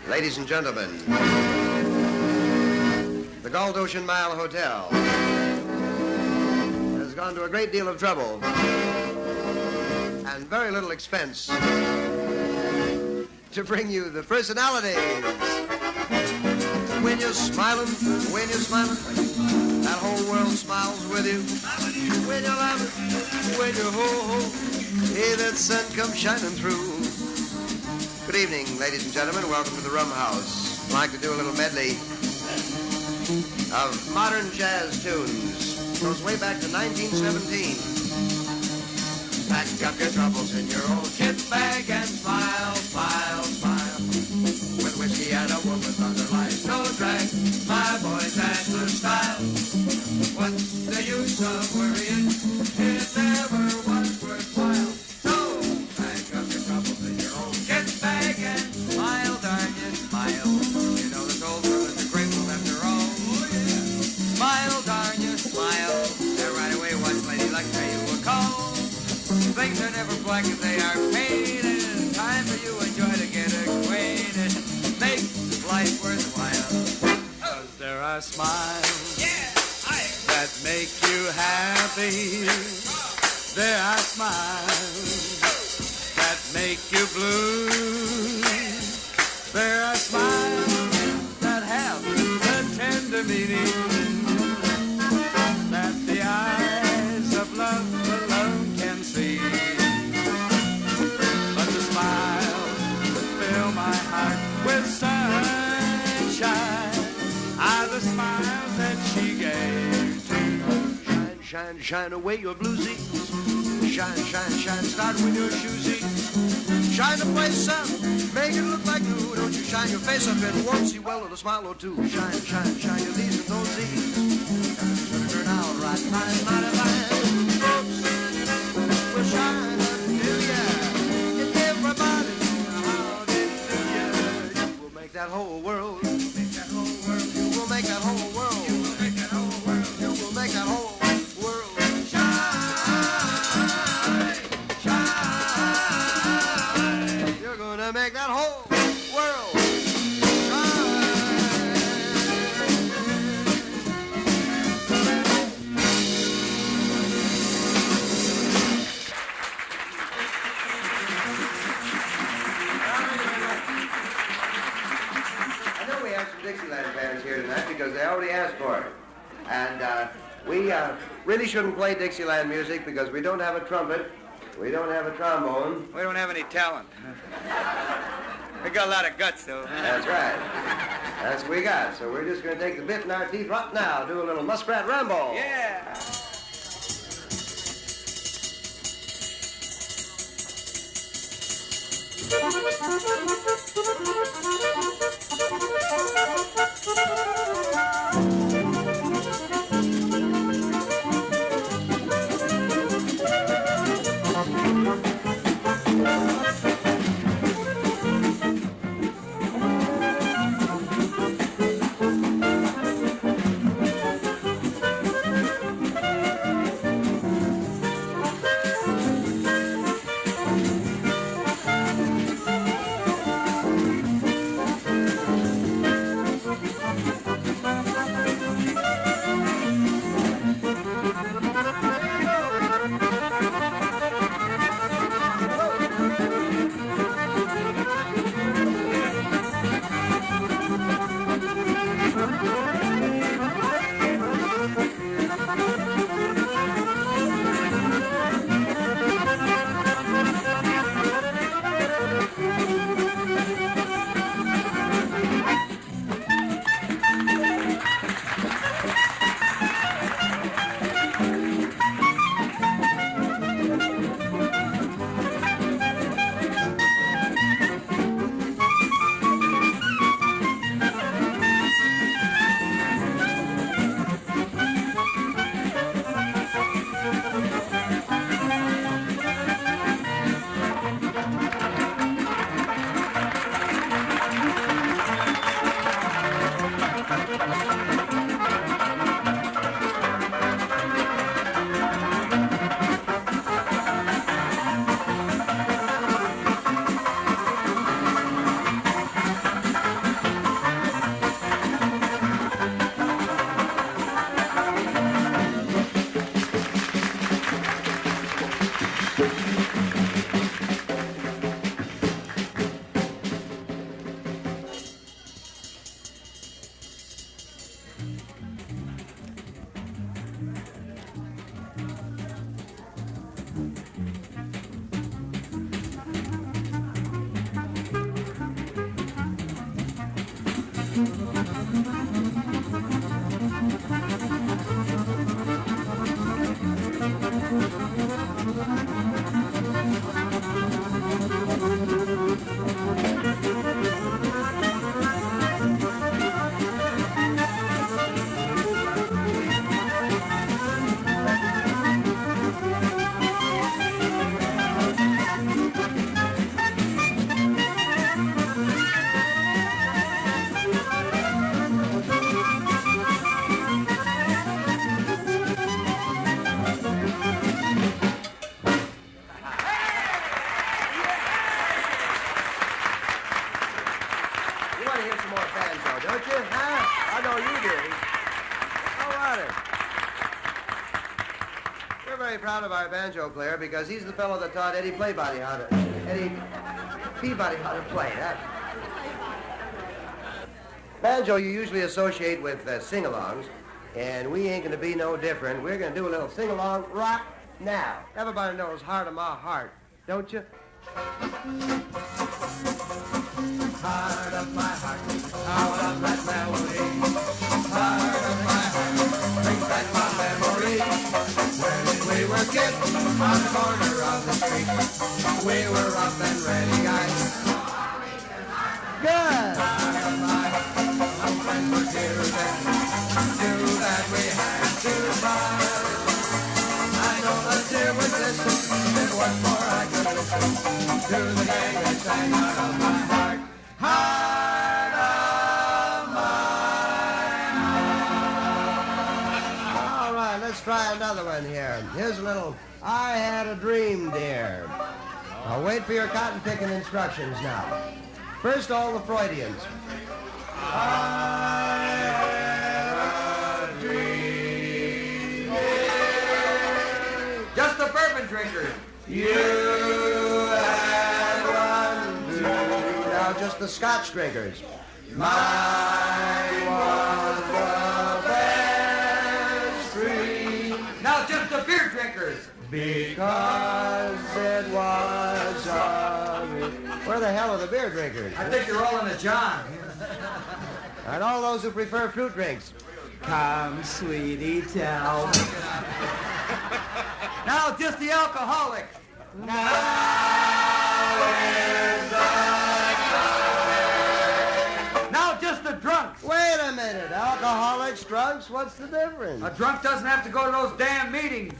Ladies and gentlemen, the Galt Ocean Mile Hotel has gone to a great deal of trouble and very little expense to bring you the personalities. When you're smiling, that whole world smiles with you. When you're laughing, when you're ho-ho, hey, that sun comes shining through. Good evening, ladies and gentlemen. Welcome to the Rum House. I'd like to do a little medley of modern jazz tunes. Goes way back to 1917. Pack up your troubles in your old kit bag and smile, smile, smile. With whiskey and a woman under life, no drag. My boys, that's the style. What's the use of worrying? It never was worthwhile. So, pack up your troubles in your old kit bag and smile, darn you, smile. You know this old world is a great one after all. Oh, yeah. Smile, darn you, smile. Now right away, watch Lady Luck pay you a call. Things are never black if they are painted. Time for you enjoy to get acquainted. Make life worthwhile. Cause there are smiles that make you happy. There are smiles that make you blue. There are smiles that have a tender meaning that the eyes of love alone can see. But the smiles that fill my heart with sunshine are the smiles that she gave to me. Shine, shine, shine away your blue zees. Shine, shine, shine, start with your shoesies. Shine the place up, make it look like new. Don't you shine your face up and won't see well with a smile or two. Shine, shine, shine your these and those Z's. It's gonna turn out right, fine, mighty fine. Folks will shine until ya. And everybody, hallelujah. You will make that whole world. Make that whole world. You will make that whole world. You will make that whole world. You will make that whole world. Make that whole world I know we have some Dixieland bands here tonight because they already asked for it. And we really shouldn't play Dixieland music because we don't have a trumpet. We don't have a trombone. We don't have any talent. We got a lot of guts, though. That's right. That's what we got. So we're just going to take the bit in our teeth right now, do a little muskrat ramble. Yeah. Proud of our banjo player because he's the fellow that taught Eddie Peabody how to play that. Banjo you usually associate with sing-alongs, and we ain't gonna be no different. We're gonna do a little sing-along right now. Everybody knows Heart of My Heart, don't you? Heart of my heart, how I love that melody. Heart of my heart, brings back my memory. When we were kids on the corner of the street, we were up and ready, guys. Good. Heart of my heart, our friends were dear then. Knew that we had to part. I know the tear was distant, and what more I could listen to the gang that sang Heart of my heart. Heart of my heart. All right, let's try another one here. Here's a little I Had a Dream, Dear. I'll wait for your cotton picking instructions now. First, all the Freudians. I had a dream, dear. Just the bourbon drinkers. You had one dream. Now just the Scotch drinkers. Mine was the best dream. Now just the beer drinkers. Because it was a... Where the hell are the beer drinkers? I think you're all in a John. And all those who prefer fruit drinks. Come, sweetie, tell. Now just the alcoholic. Now is the time. Now just the drunks. Wait a minute. Alcoholics, drunks, what's the difference? A drunk doesn't have to go to those damn meetings.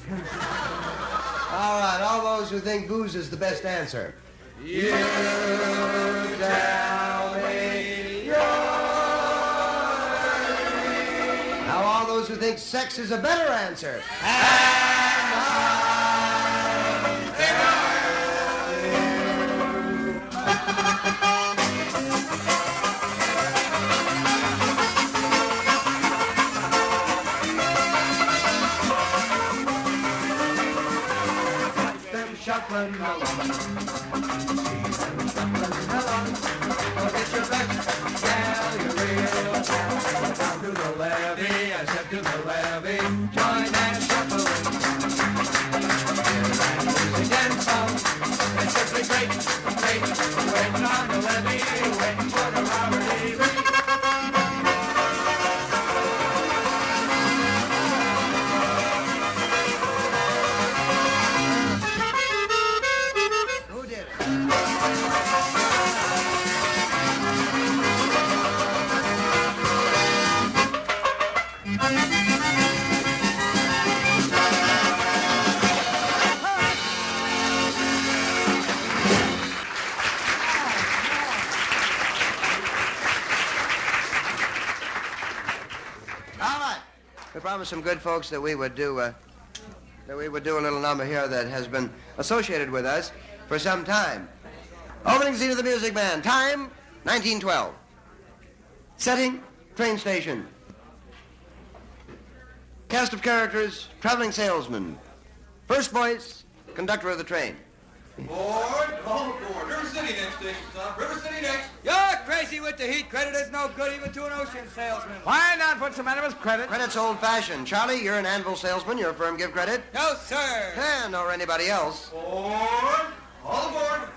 All right, all those who think booze is the best answer. You tell me yours. Now all those who think sex is a better answer. Shuffling along, see them shuffling along. Oh, get your best gal, your real pal. Down to the levee, I said to the levee, join that shuffling. Hear that music and song, it's simply great, great. Waiting on the levee, waiting for the Robert E. Lee. We promised some good folks that we would do a little number here that has been associated with us for some time. Opening scene of the Music Man. Time, 1912. Setting, train station. Cast of characters, traveling salesman. First voice, conductor of the train. Board, call aboard. River City next station, stop. River City next. You're crazy with the heat. Credit is no good even to an ocean salesman. Why not put some animals credit? Credit's old-fashioned. Charlie, you're an anvil salesman. Your firm give credit? No, sir. Nor anybody else. Board, all aboard.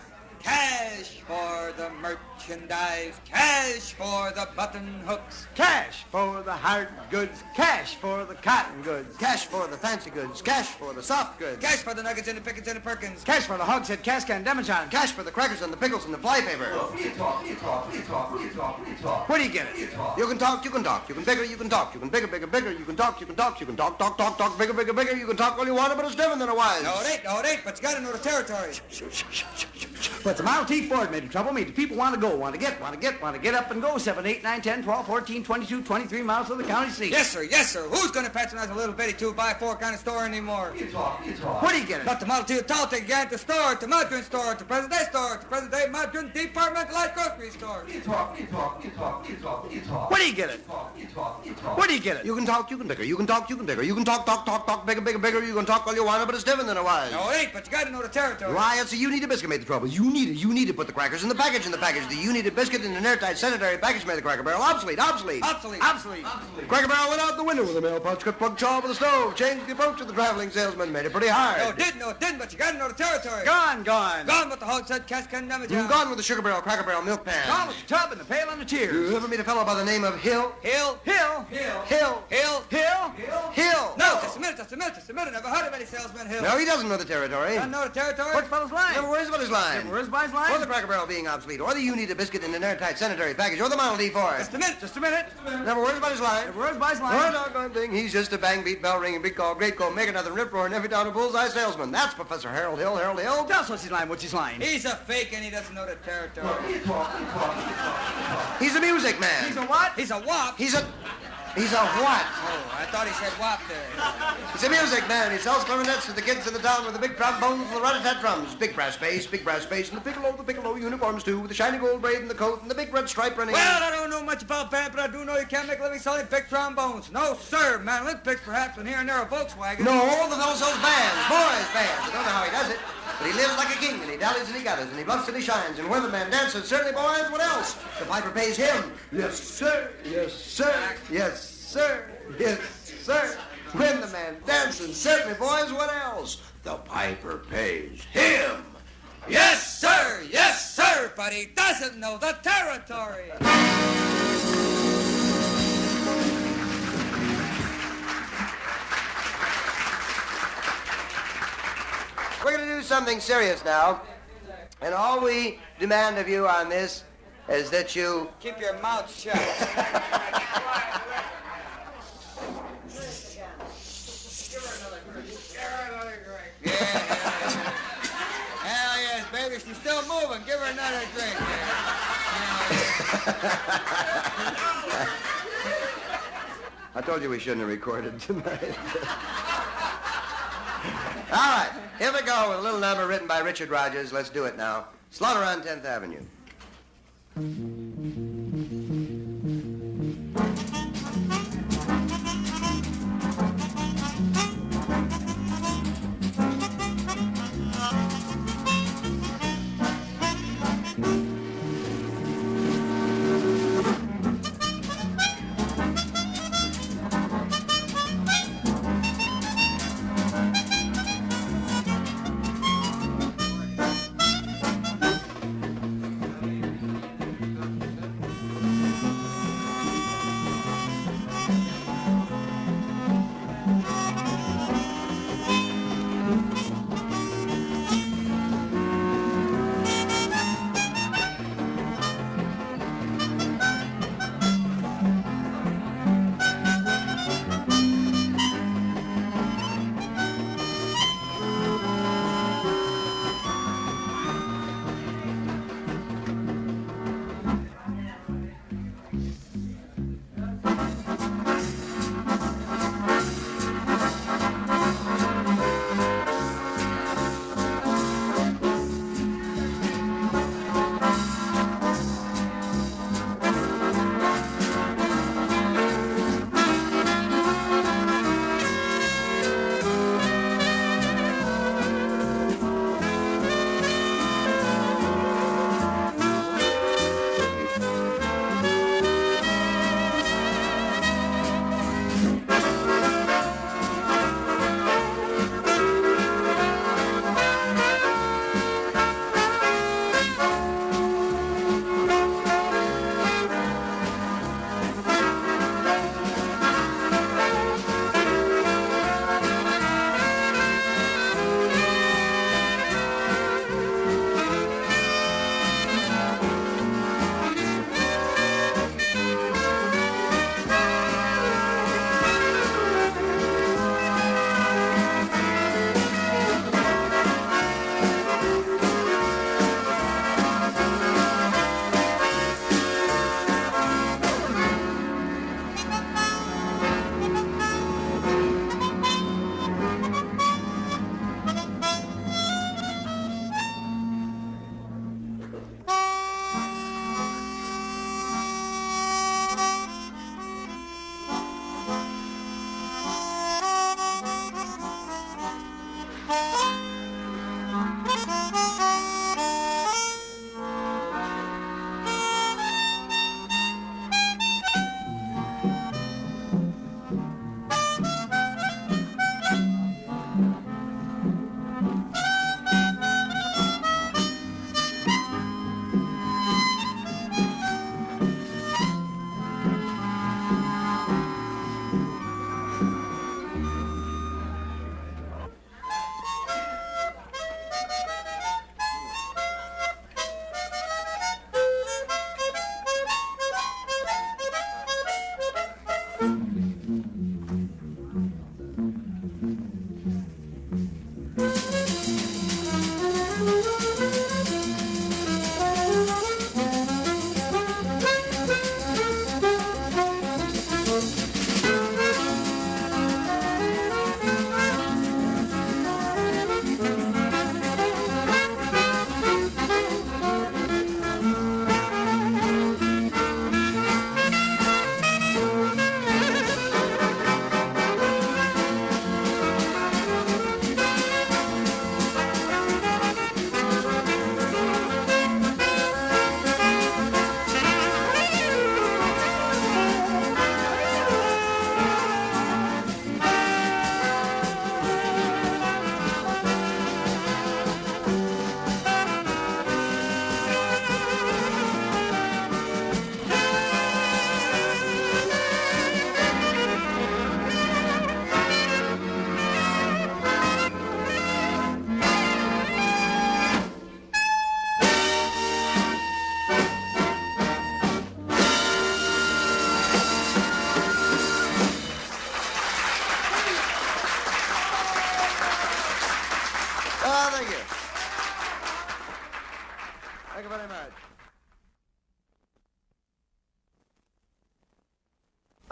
Cash for the merchandise. Cash for the button hooks. Cash for the hard goods. Cash for the cotton goods. Cash for the fancy goods. Cash for the soft goods. Cash for the nuggets and the pickets and the perkins. Cash for the hogshead, cask, and demijohn. Cash for the crackers and the pickles and the flypaper. What do you talk? Where do you get it? You can talk, you can talk. You can bigger, you can talk. You can bigger, bigger, bigger. You can talk, you can talk. You can talk, talk, talk, talk. Bigger, bigger, bigger. You can talk all you want, but it's different than a wise. No, it ain't, but you gotta know the territory. But the Model T Ford made the trouble. Made the people want to go, want to get up and go. 7, 8, 9, 10, 12, 14, 22, 23 miles to the county seat. Yes, sir. Who's gonna patronize a little bitty 2x4 kind of store anymore? You talk. Where do you get it? Not the Model T at all. Take you at the store, the margarine store, the present day store, the present day margarine departmentalized grocery store. You talk. Where do you get it? You talk. Where do you get it? You can talk, you can bigger. You can talk, you can bigger. You can talk, talk, talk, talk. Bigger, bigger, bigger. You can talk all you want, but it's different than a wise. No, it ain't, but you gotta know the territory. Why, it's a United biscuit made the trouble. You need to put the crackers in the package. The United biscuit in an airtight sanitary package made the Cracker Barrel obsolete. Obsolete. Cracker Barrel went out the window with a mail pouch, cut plug chaw with a stove, changed the approach of the traveling salesman, made it pretty hard. No, it didn't, but you gotta know the territory. Gone. Gone with the hogshead, cask, and demijohn. Gone with the sugar barrel, Cracker Barrel, milk pan. Gone with the tub and the pail and the cheers. You ever meet a fellow by the name of Hill? Hill. No, just a minute. Never heard of any salesman Hill. No, he doesn't know the territory. Doesn't know the territory? What fellow's line? Never worries about his line. Never worries about his line? Or the Cracker Barrel being obsolete, or the United biscuit in an airtight sanitary package, or the Model T Ford. Just a minute. Never worries about his line. Never worries about his No line. doggone thing. He's just a bang beat, bell ringing, big call, great call, make nothing, rip roaring, every down a bullseye salesman. That's Professor Harold Hill. Tell us what's his line. He's a fake and he doesn't know the territory. He's a music man. He's a what? He's a wop. He's a what? Oh, I thought he said wop there. He's a music man. He sells clarinets to the kids in the town with the big trombones and the rat-a-tat drums. Big brass bass, and the piccolo uniforms too, with the shiny gold braid and the coat and the big red stripe running. Well, I don't know much about band, but I do know you can't make a living selling big trombones. No, sir. Mandolin picks perhaps, and here and there a Volkswagen. No, the fellow sells bands, boys' bands. I don't know how he does it, but he lives like a king, and he dallies and he gathers, and he bluffs and he shines, and weatherman dances. Certainly, boys, what else? The piper pays him. Yes, sir. Yes, sir. Yes, sir. Yes, sir. When the man dances, certainly, boys, what else? The piper pays him. Yes, sir, but he doesn't know the territory. We're going to do something serious now, and all we demand of you on this is that you... Keep your mouth shut. Yeah. Hell yes, baby, she's still moving. Give her another drink. I told you we shouldn't have recorded tonight. All right, here we go with a little number written by Richard Rogers. Let's do it now. Slaughter on 10th Avenue.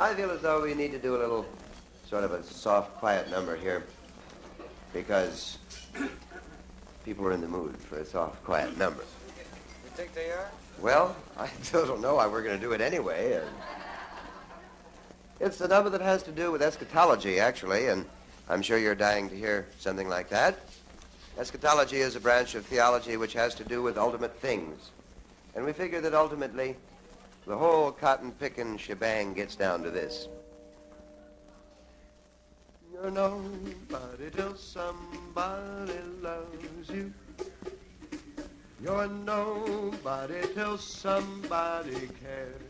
I feel as though we need to do a little sort of a soft, quiet number here because people are in the mood for a soft, quiet number. You think they are? Well, I still don't know why we're going to do it anyway. It's the number that has to do with eschatology, actually, and I'm sure you're dying to hear something like that. Eschatology is a branch of theology which has to do with ultimate things. And we figure that ultimately the whole cotton-picking shebang gets down to this. You're nobody till somebody loves you. You're nobody till somebody cares.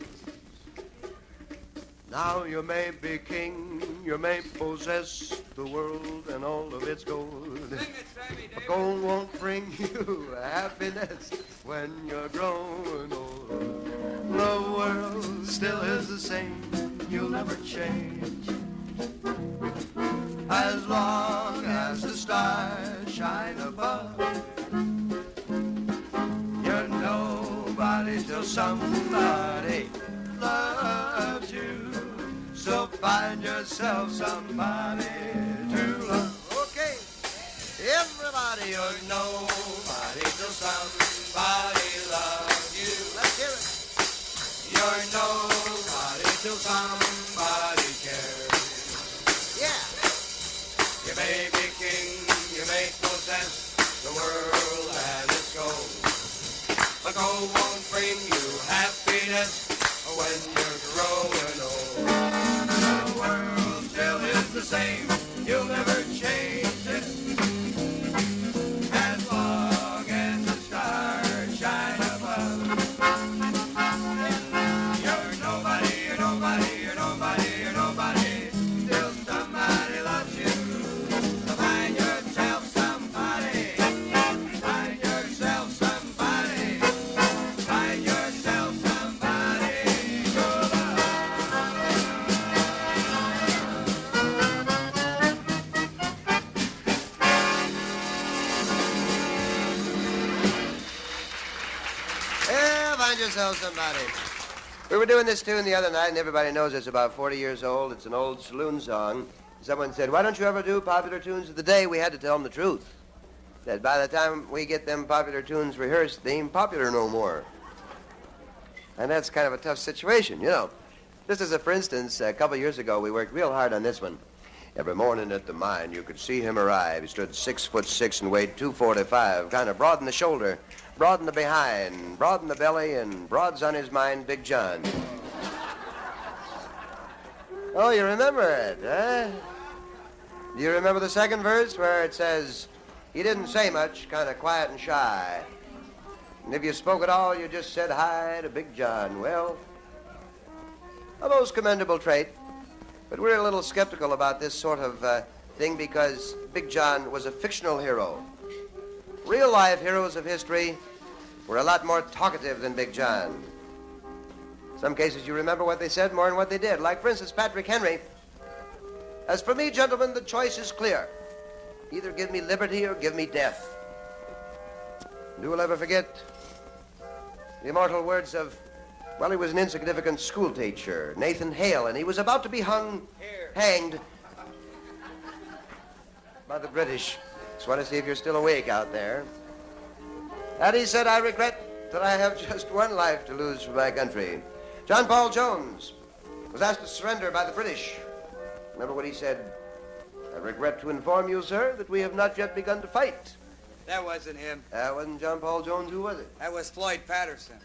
Now you may be king, you may possess the world and all of its gold. Sing it, Sammy But Davis. gold won't bring you happiness when you're growing old. The world still is the same, you'll never change. As long as the stars shine above, you're nobody till somebody loves you. So find yourself somebody to love. Okay, everybody, you're nobody till somebody loves you. Let's hear it. You're nobody till somebody cares. Yeah. You may be king, you may possess the world and its gold, but gold won't bring you happiness when you're growing old. The world still is the same, you'll never change it, as long as the stars shine above. You're nobody, you're nobody, you're nobody, you're nobody, till somebody loves you. So find yourself somebody, find yourself somebody, find yourself somebody to love. Yeah, find yourself somebody. We were doing this tune the other night, and everybody knows it's about 40 years old. It's an old saloon song. Someone said, why don't you ever do popular tunes of the day? We had to tell them the truth. That by the time we get them popular tunes rehearsed, they ain't popular no more. And that's kind of a tough situation, you know. Just as a for instance, a couple years ago, we worked real hard on this one. Every morning at the mine, you could see him arrive. He stood 6'6" and weighed 245, kind of broad in the shoulder, broad in the behind, broad in the belly, and broads on his mind, Big John. Oh, you remember it, huh? Do you remember the second verse where it says, he didn't say much, kind of quiet and shy. And if you spoke at all, you just said hi to Big John. Well, a most commendable trait. But we're a little skeptical about this sort of thing because Big John was a fictional hero. Real-life heroes of history were a lot more talkative than Big John. Some cases you remember what they said more than what they did. Like, for instance, Patrick Henry. As for me, gentlemen, the choice is clear. Either give me liberty or give me death. And who will ever forget the immortal words of, well, he was an insignificant school teacher, Nathan Hale, and he was about to be hanged by the British. Just want to see if you're still awake out there. And he said, I regret that I have just one life to lose for my country. John Paul Jones was asked to surrender by the British. Remember what he said? I regret to inform you, sir, that we have not yet begun to fight. That wasn't him. That wasn't John Paul Jones. Who was it? That was Floyd Patterson.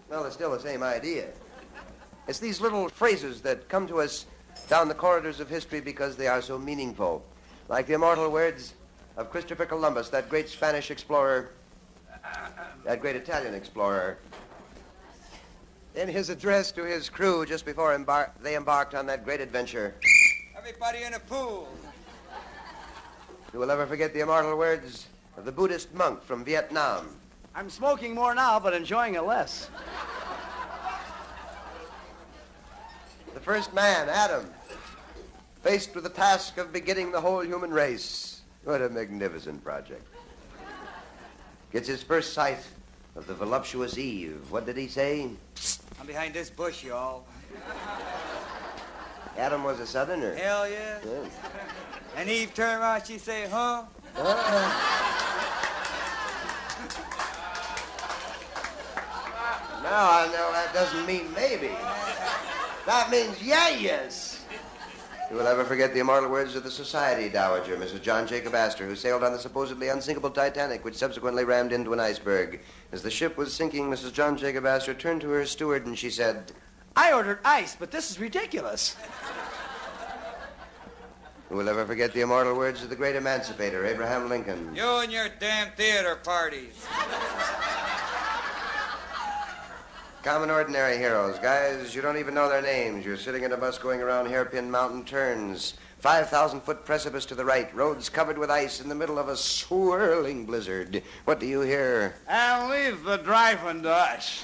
Well, it's still the same idea. It's these little phrases that come to us down the corridors of history because they are so meaningful. Like the immortal words of Christopher Columbus, that great Spanish explorer, that great Italian explorer, in his address to his crew just before they embarked on that great adventure. Everybody in a pool. You will never forget the immortal words of the Buddhist monk from Vietnam. I'm smoking more now, but enjoying it less. The first man, Adam, faced with the task of beginning the whole human race. What a magnificent project. Gets his first sight of the voluptuous Eve. What did he say? I'm behind this bush, y'all. Adam was a Southerner. Hell yeah. Yeah. And Eve turned around, she say, huh? Now I know that doesn't mean maybe. That means yes. You will ever forget the immortal words of the society dowager, Mrs. John Jacob Astor, who sailed on the supposedly unsinkable Titanic, which subsequently rammed into an iceberg. As the ship was sinking, Mrs. John Jacob Astor turned to her steward and she said, I ordered ice, but this is ridiculous. "Who will ever forget the immortal words of the great emancipator, Abraham Lincoln?" You and your damn theater parties. Common ordinary heroes. Guys, you don't even know their names. You're sitting in a bus going around hairpin mountain turns. 5,000-foot precipice to the right. Roads covered with ice in the middle of a swirling blizzard. What do you hear? And leave the driving to us.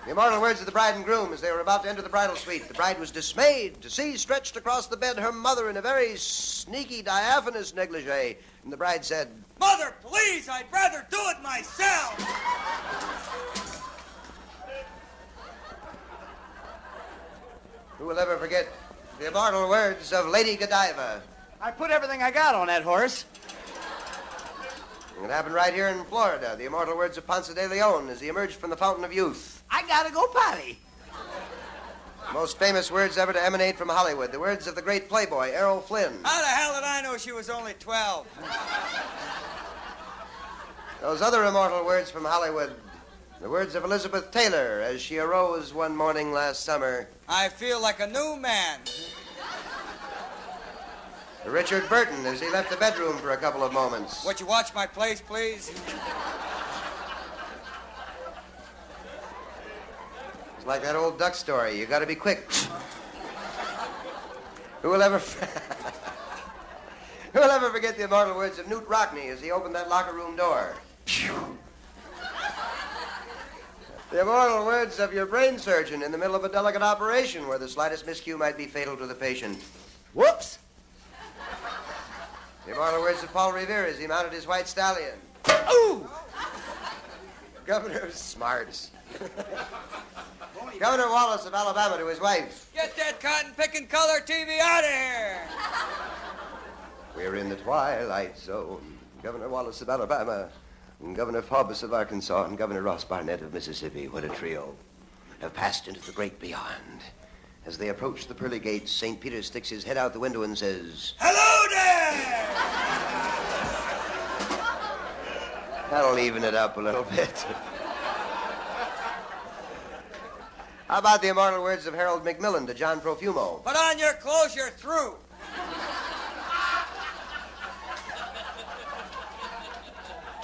The immortal words of the bride and groom as they were about to enter the bridal suite. The bride was dismayed to see stretched across the bed her mother in a very sneaky, diaphanous negligee. And the bride said, Mother, please, I'd rather do it myself. who will ever forget the immortal words of Lady Godiva? I put everything I got on that horse. It happened right here in Florida. The immortal words of Ponce de Leon as he emerged from the fountain of youth. I gotta go potty. Most famous words ever to emanate from Hollywood. The words of the great playboy, Errol Flynn. How the hell did I know she was only 12? Those other immortal words from Hollywood. The words of Elizabeth Taylor as she arose one morning last summer. I feel like a new man. Richard Burton as he left the bedroom for a couple of moments. Would you watch my place, please? It's like that old duck story. You gotta be quick. Who will ever forget the immortal words of Newt Rockney as he opened that locker room door? The immortal words of your brain surgeon in the middle of a delicate operation where the slightest miscue might be fatal to the patient. Whoops. The immortal words of Paul Revere as he mounted his white stallion. Ooh! Governor of Smarts. Governor Wallace of Alabama to his wife. Get that cotton-picking color TV out of here. We're in the twilight zone. Governor Wallace of Alabama, and Governor Faubus of Arkansas, and Governor Ross Barnett of Mississippi, what a trio, have passed into the great beyond. As they approach the pearly gates, St. Peter sticks his head out the window and says, Hello there! That'll even it up a little bit. How about the immortal words of Harold Macmillan to John Profumo? Put on your clothes, you're through.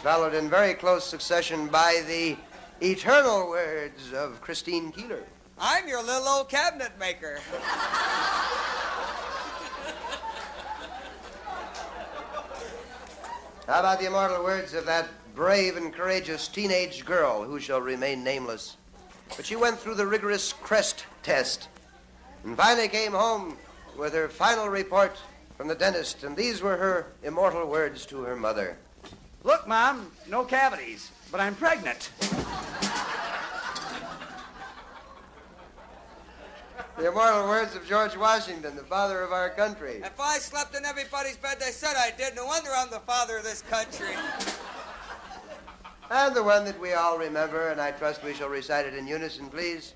Followed in very close succession by the eternal words of Christine Keeler. I'm your little old cabinet maker. How about the immortal words of that brave and courageous teenage girl who shall remain nameless? But she went through the rigorous CREST test and finally came home with her final report from the dentist, and these were her immortal words to her mother. Look, Mom, no cavities, but I'm pregnant. The immortal words of George Washington, the father of our country. If I slept in everybody's bed they said I did, no wonder I'm the father of this country. And the one that we all remember, and I trust we shall recite it in unison, please.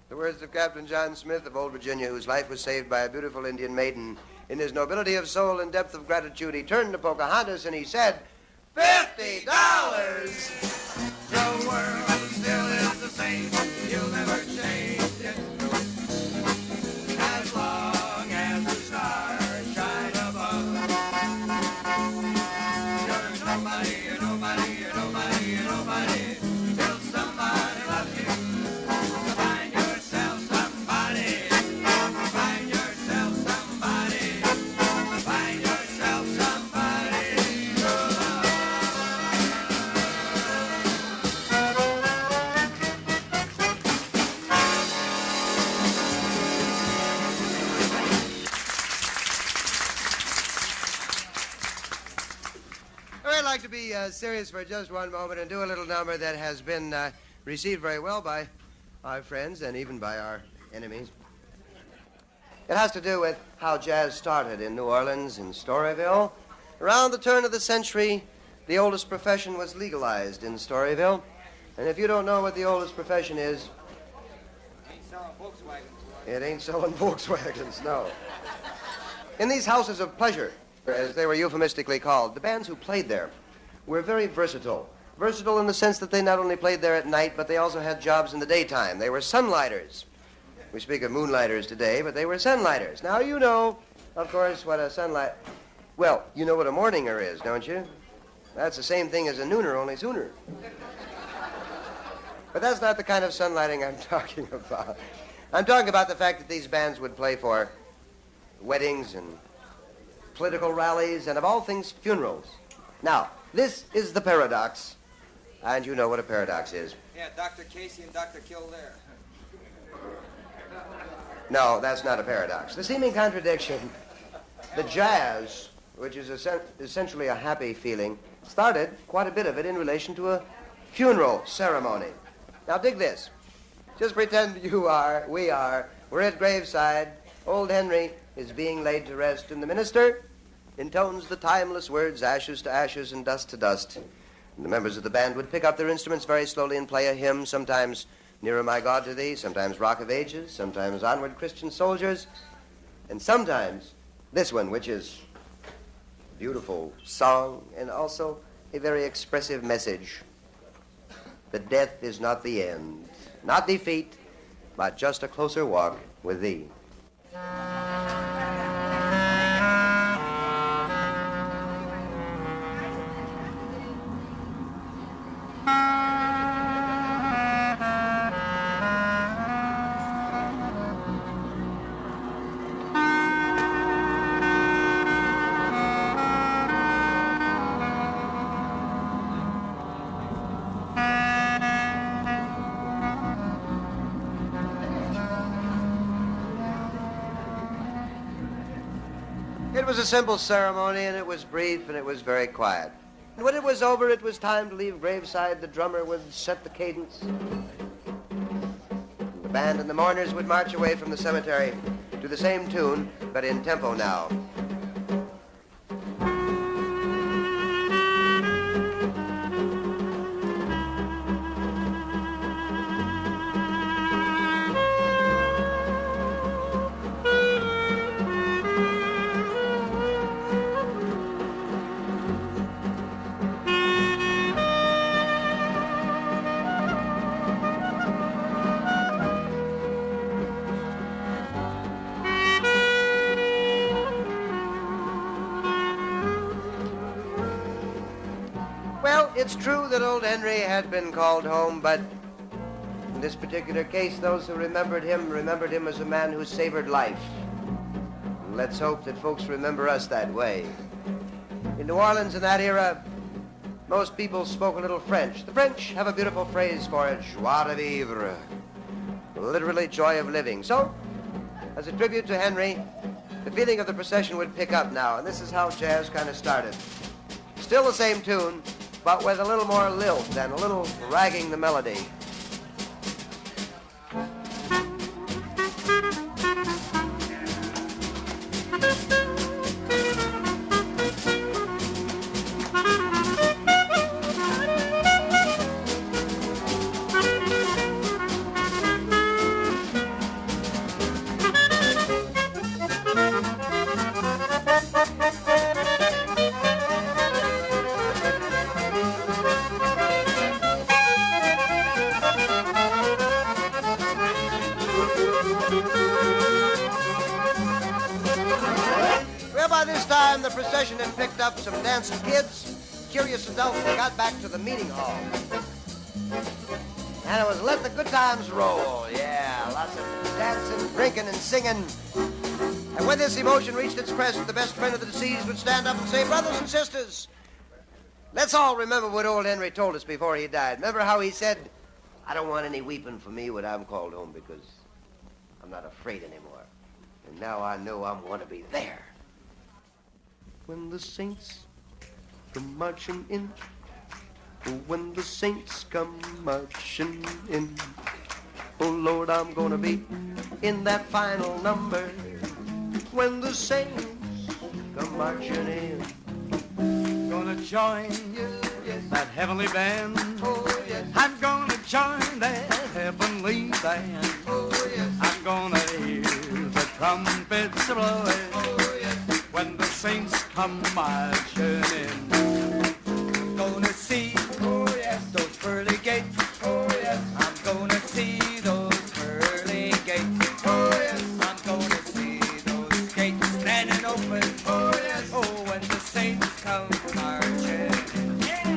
The words of Captain John Smith of Old Virginia, whose life was saved by a beautiful Indian maiden. In his nobility of soul and depth of gratitude, he turned to Pocahontas and he said, $50! The world still is the same. You'll never change it. As long as the stars shine above. You're nobody, you're nobody, you're nobody, you're nobody. Till somebody loves you. Find yourself somebody. Find yourself somebody. Find yourself somebody to love. I'd like to be serious for just one moment and do a little number that has been received very well by our friends and even by our enemies. It has to do with how jazz started in New Orleans, in Storyville. Around the turn of the century, the oldest profession was legalized in Storyville. And if you don't know what the oldest profession is, it ain't selling Volkswagens, no. In these houses of pleasure, as they were euphemistically called, the bands who played there were very versatile. Versatile in the sense that they not only played there at night, but they also had jobs in the daytime. They were sunlighters. We speak of moonlighters today, but they were sunlighters. Now, you know, of course, what a sunlight... Well, you know what a morninger is, don't you? That's the same thing as a nooner, only sooner. But that's not the kind of sunlighting I'm talking about. I'm talking about the fact that these bands would play for weddings and political rallies and, of all things, funerals. Now, this is the paradox, and you know what a paradox is. Yeah, Dr. Casey and Dr. Kildare. No, that's not a paradox. The seeming contradiction, the jazz, which is essentially a happy feeling, started quite a bit of it in relation to a funeral ceremony. Now, dig this. Just pretend we're at graveside. Old Henry is being laid to rest, and the minister intones the timeless words, ashes to ashes and dust to dust. And the members of the band would pick up their instruments very slowly and play a hymn, sometimes Nearer My God to Thee, sometimes Rock of Ages, sometimes Onward Christian Soldiers, and sometimes this one, which is a beautiful song and also a very expressive message. That death is not the end, not defeat, but just a closer walk with Thee. It was a simple ceremony, and it was brief, and it was very quiet. And when it was over, it was time to leave graveside. The drummer would set the cadence. The band and the mourners would march away from the cemetery to the same tune, but in tempo now. It's true that old Henry had been called home, but in this particular case, those who remembered him as a man who savored life. And let's hope that folks remember us that way. In New Orleans in that era, most people spoke a little French. The French have a beautiful phrase for it, joie de vivre, literally joy of living. So, as a tribute to Henry, the feeling of the procession would pick up now, and this is how jazz kind of started. Still the same tune, but with a little more lilt and a little ragging the melody. By this time, the procession had picked up some dancing kids, curious adults, and got back to the meeting hall. And it was let the good times roll. Yeah, lots of dancing, drinking, and singing. And when this emotion reached its crest, the best friend of the deceased would stand up and say, brothers and sisters, let's all remember what old Henry told us before he died. Remember how he said, I don't want any weeping for me when I'm called home because I'm not afraid anymore. And now I know I'm going to be there. When the saints come marching in. Oh, when the saints come marching in. Oh, Lord, I'm gonna be in that final number when the saints come marching in. Gonna join that heavenly band. Oh, yes. I'm gonna join that heavenly band. Oh, yes. I'm gonna hear the trumpets blowing Oh, yes. when the saints come marching in. Gonna see, oh yes, those pearly gates. Oh yes, I'm gonna see those pearly gates. Oh yes, I'm gonna see those gates standing open. Oh yes, oh when the saints come marching in.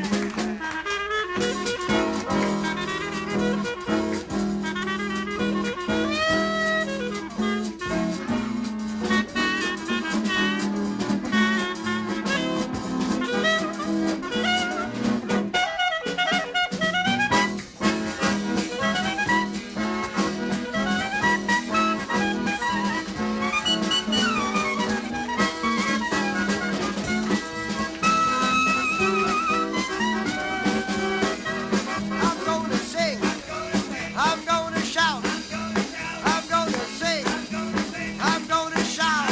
I'm gonna sing. I'm gonna shout. I'm gonna sing. I'm gonna shout.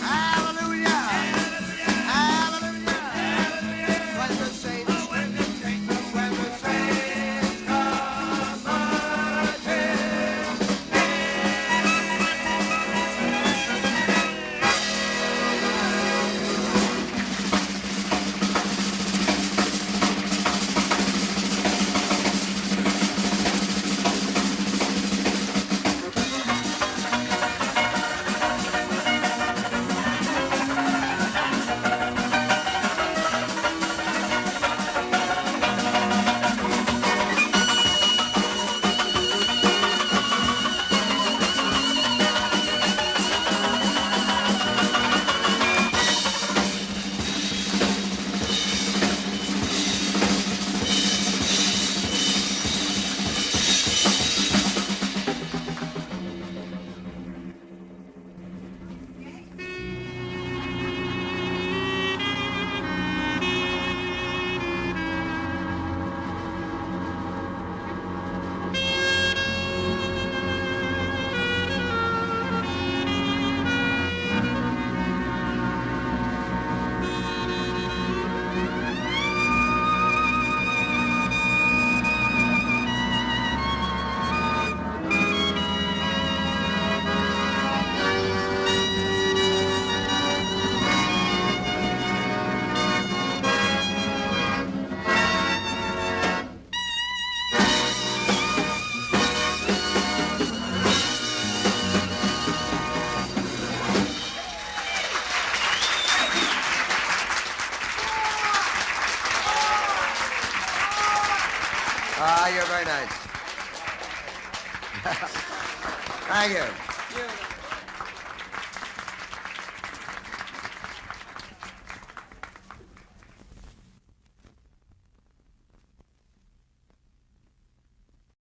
Hallelujah. Hallelujah. When the saints come marching. Ah, you're very nice. Thank you.